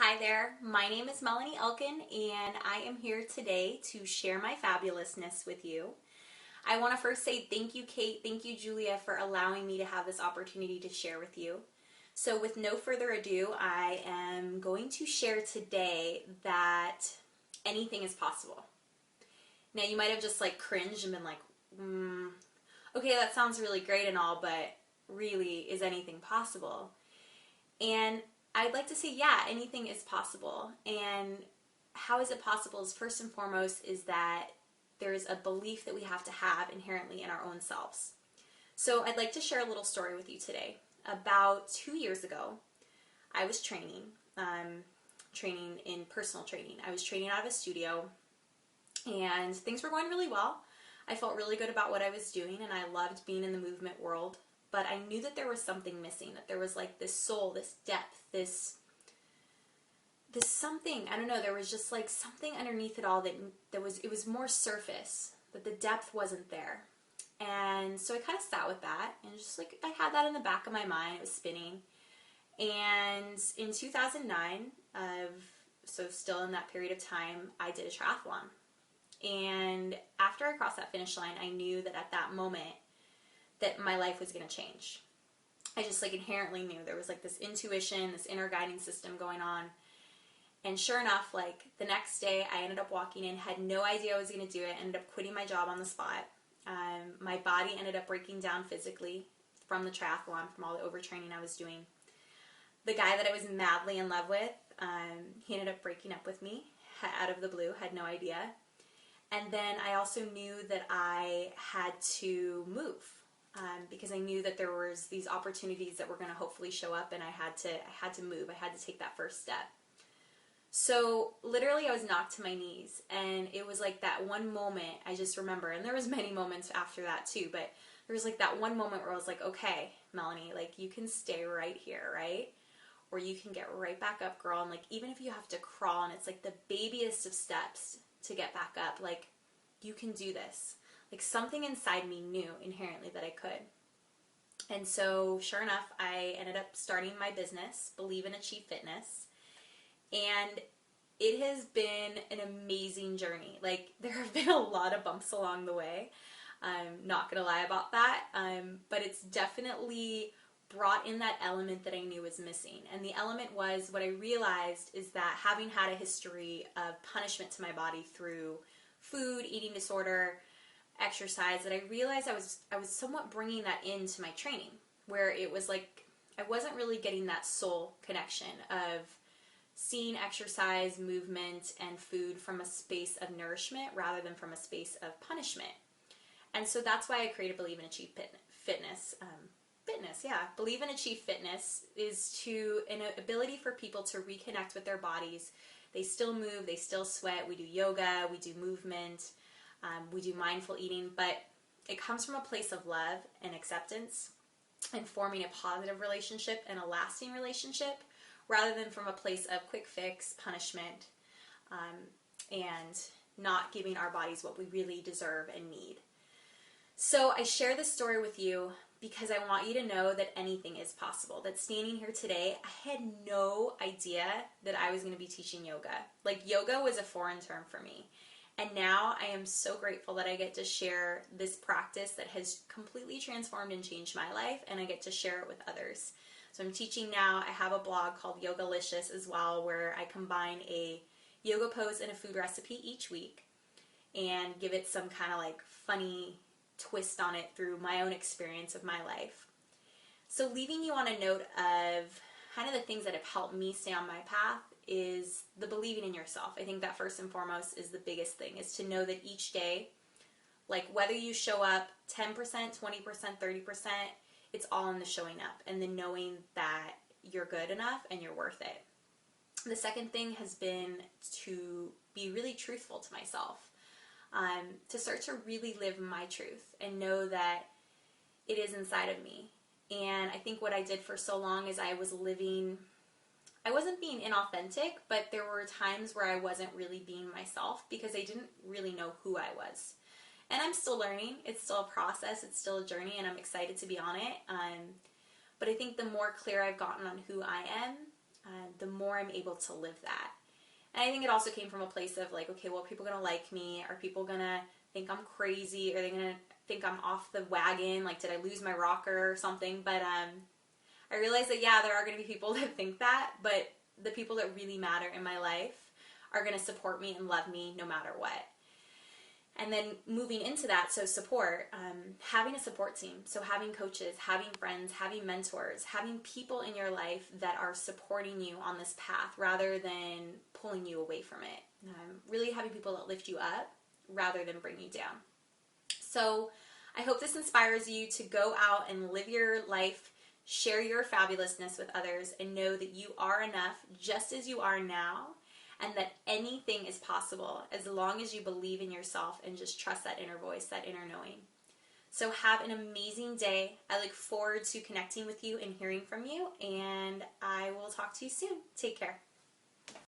Hi there, my name is Melanie Elkin and I am here today to share my fabulousness with you. I want to first say thank you, Kate, thank you, Julia, for allowing me to have this opportunity to share with you. So with no further ado, I am going to share today that anything is possible. Now you might have just cringed and been like, okay, that sounds really great and all, but really, is anything possible? And I'd like to say, yeah, anything is possible. And how is it possible is first and foremost is that there's a belief that we have to have inherently in our own selves. So I'd like to share a little story with you today. About 2 years ago, I was training in personal training. I was training out of a studio and things were going really well. I felt really good about what I was doing and I loved being in the movement world. But I knew that there was something missing, that there was this soul, this depth, this something, I don't know, there was just something underneath it all it was more surface, that the depth wasn't there. And so I kind of sat with that and just I had that in the back of my mind, it was spinning. And in 2009, so still in that period of time, I did a triathlon. And after I crossed that finish line, I knew that at that moment, that my life was going to change. I just inherently knew there was this intuition, this inner guiding system going on. And sure enough, the next day I ended up walking in, had no idea I was going to do it, ended up quitting my job on the spot. My body ended up breaking down physically from the triathlon, from all the overtraining I was doing. The guy that I was madly in love with, he ended up breaking up with me out of the blue, had no idea. And then I also knew that I had to move. Because I knew that there was these opportunities that were going to hopefully show up, and I had to move. I had to take that first step. So literally I was knocked to my knees, and it was that one moment I just remember, and there was many moments after that too, but there was that one moment where I was okay, Melanie, you can stay right here, right? Or you can get right back up, girl, and even if you have to crawl and it's the babiest of steps to get back up, you can do this. Something inside me knew inherently that I could. And so, sure enough, I ended up starting my business, Believe and Achieve Fitness. And it has been an amazing journey. There have been a lot of bumps along the way. I'm not going to lie about that. But it's definitely brought in that element that I knew was missing. And the element was, what I realized is that having had a history of punishment to my body through food, eating disorder, exercise, that I realized I was somewhat bringing that into my training, where it was I wasn't really getting that soul connection of seeing exercise, movement, and food from a space of nourishment rather than from a space of punishment. And so that's why I created Believe and Achieve Fitness. Believe and Achieve Fitness is an ability for people to reconnect with their bodies. They still move, they still sweat, we do yoga, we do movement, we do mindful eating, but it comes from a place of love and acceptance and forming a positive relationship and a lasting relationship rather than from a place of quick fix, punishment, and not giving our bodies what we really deserve and need. So I share this story with you because I want you to know that anything is possible. That standing here today, I had no idea that I was going to be teaching yoga. Yoga was a foreign term for me. And now I am so grateful that I get to share this practice that has completely transformed and changed my life, and I get to share it with others. So I'm teaching now. I have a blog called Yogalicious as well, where I combine a yoga pose and a food recipe each week and give it some kind of funny twist on it through my own experience of my life. So leaving you on a note of kind of the things that have helped me stay on my path is the believing in yourself. I think that first and foremost is the biggest thing, is to know that each day, whether you show up 10%, 20%, 30%, it's all in the showing up and the knowing that you're good enough and you're worth it. The second thing has been to be really truthful to myself, to start to really live my truth and know that it is inside of me. And I think what I did for so long is I wasn't being inauthentic, but there were times where I wasn't really being myself because I didn't really know who I was. And I'm still learning. It's still a process. It's still a journey, and I'm excited to be on it. But I think the more clear I've gotten on who I am the more I'm able to live that. And I think it also came from a place of like, okay, well, are people gonna like me? Are people gonna think I'm crazy? Are they gonna think I'm off the wagon? Like, did I lose my rocker or something? But I realized that, yeah, there are gonna be people that think that, but the people that really matter in my life are gonna support me and love me no matter what. And then moving into that, so support, having a support team. So having coaches, having friends, having mentors, having people in your life that are supporting you on this path rather than pulling you away from it. Really having people that lift you up rather than bring you down. So I hope this inspires you to go out and live your life, share your fabulousness with others, and know that you are enough just as you are now, and that anything is possible as long as you believe in yourself and just trust that inner voice, that inner knowing. So have an amazing day. I look forward to connecting with you and hearing from you, and I will talk to you soon. Take care.